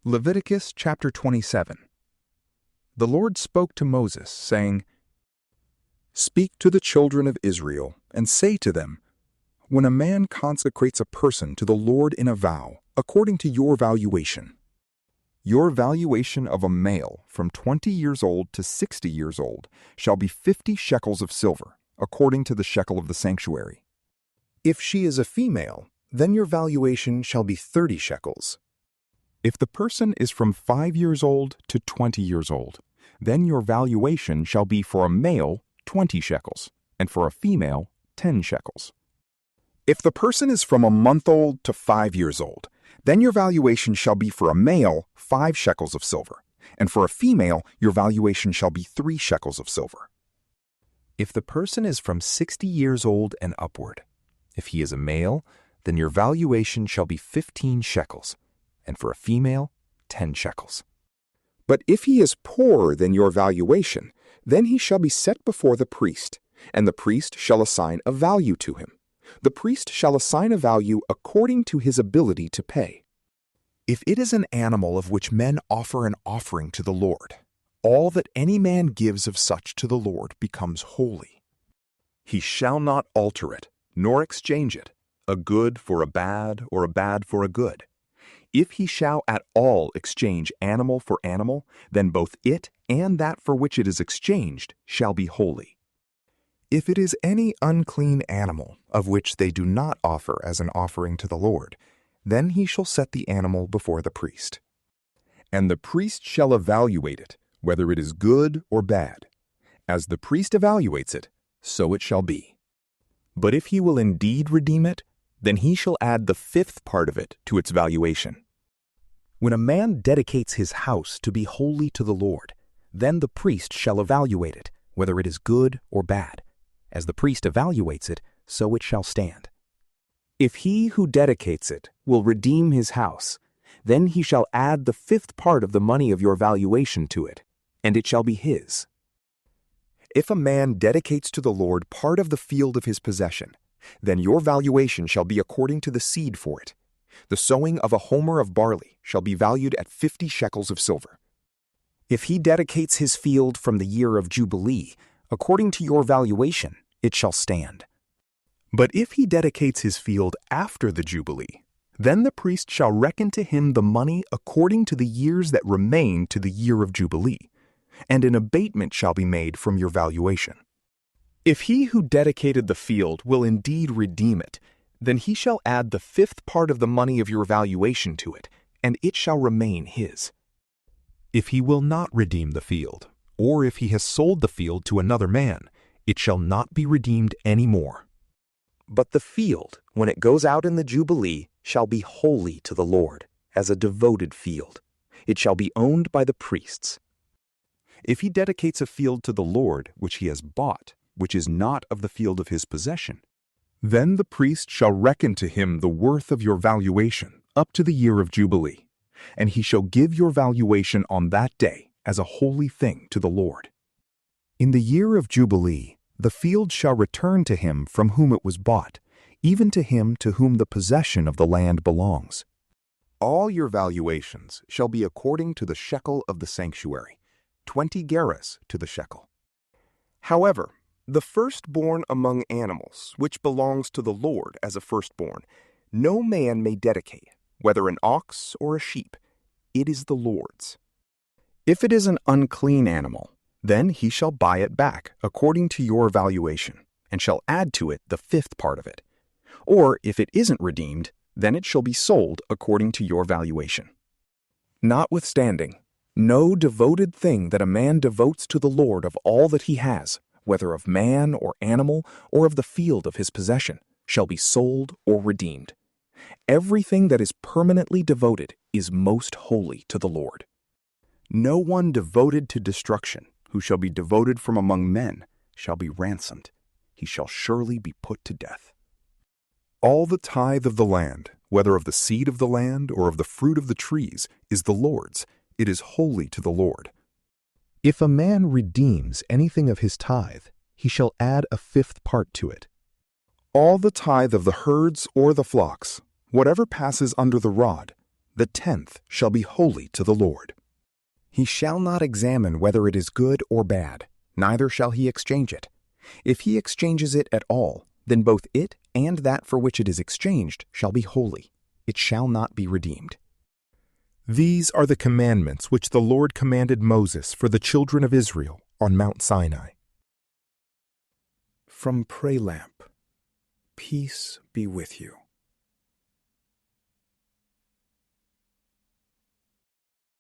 Leviticus chapter 27. The Lord spoke to Moses, saying, "Speak to the children of Israel, and say to them, when a man consecrates a person to the Lord in a vow, according to your valuation of a male from 20 years old to 60 years old shall be 50 shekels of silver, according to the shekel of the sanctuary. If she is a female, then your valuation shall be 30 shekels. If the person is from 5 years old to 20 years old, then your valuation shall be for a male 20 shekels, and for a female 10 shekels. If the person is from a month old to 5 years old, then your valuation shall be for a male 5 shekels of silver, and for a female your valuation shall be 3 shekels of silver. If the person is from 60 years old and upward, if he is a male, then your valuation shall be 15 shekels, and for a female 10 shekels. But if he is poorer than your valuation, then he shall be set before the priest, and the priest shall assign a value to him. The priest shall assign a value according to his ability to pay. If it is an animal of which men offer an offering to the Lord, all that any man gives of such to the Lord becomes holy. He shall not alter it, nor exchange it, a good for a bad, or a bad for a good. If he shall at all exchange animal for animal, then both it and that for which it is exchanged shall be holy. If it is any unclean animal, of which they do not offer as an offering to the Lord, then he shall set the animal before the priest. And the priest shall evaluate it, whether it is good or bad. As the priest evaluates it, so it shall be. But if he will indeed redeem it, then he shall add the 5th part of it to its valuation. When a man dedicates his house to be holy to the Lord, then the priest shall evaluate it, whether it is good or bad. As the priest evaluates it, so it shall stand. If he who dedicates it will redeem his house, then he shall add the 5th part of the money of your valuation to it, and it shall be his. If a man dedicates to the Lord part of the field of his possession, then your valuation shall be according to the seed for it. The sowing of a homer of barley shall be valued at 50 shekels of silver. If he dedicates his field from the year of Jubilee, according to your valuation, it shall stand. But if he dedicates his field after the Jubilee, then the priest shall reckon to him the money according to the years that remain to the year of Jubilee, and an abatement shall be made from your valuation. If he who dedicated the field will indeed redeem it, then he shall add the 5th part of the money of your valuation to it, and it shall remain his. If he will not redeem the field, or if he has sold the field to another man, it shall not be redeemed any more. But the field, when it goes out in the Jubilee, shall be holy to the Lord, as a devoted field. It shall be owned by the priests. If he dedicates a field to the Lord which he has bought, which is not of the field of his possession, then the priest shall reckon to him the worth of your valuation up to the year of Jubilee, and he shall give your valuation on that day as a holy thing to the Lord. In the year of Jubilee, the field shall return to him from whom it was bought, even to him to whom the possession of the land belongs. All your valuations shall be according to the shekel of the sanctuary, 20 gerahs to the shekel. However, the firstborn among animals, which belongs to the Lord as a firstborn, no man may dedicate, whether an ox or a sheep. It is the Lord's. If it is an unclean animal, then he shall buy it back according to your valuation, and shall add to it the 5th part of it. Or if it isn't redeemed, then it shall be sold according to your valuation. Notwithstanding, no devoted thing that a man devotes to the Lord of all that he has, whether of man or animal or of the field of his possession, shall be sold or redeemed. Everything that is permanently devoted is most holy to the Lord. No one devoted to destruction, who shall be devoted from among men, shall be ransomed. He shall surely be put to death. All the tithe of the land, whether of the seed of the land or of the fruit of the trees, is the Lord's. It is holy to the Lord. If a man redeems anything of his tithe, he shall add a 5th part to it. All the tithe of the herds or the flocks, whatever passes under the rod, The 10th shall be holy to the Lord. He shall not examine whether it is good or bad, neither shall he exchange it. If he exchanges it at all, then both it and that for which it is exchanged shall be holy. It shall not be redeemed. These are the commandments which the Lord commanded Moses for the children of Israel on Mount Sinai. From PrayLamp, peace be with you.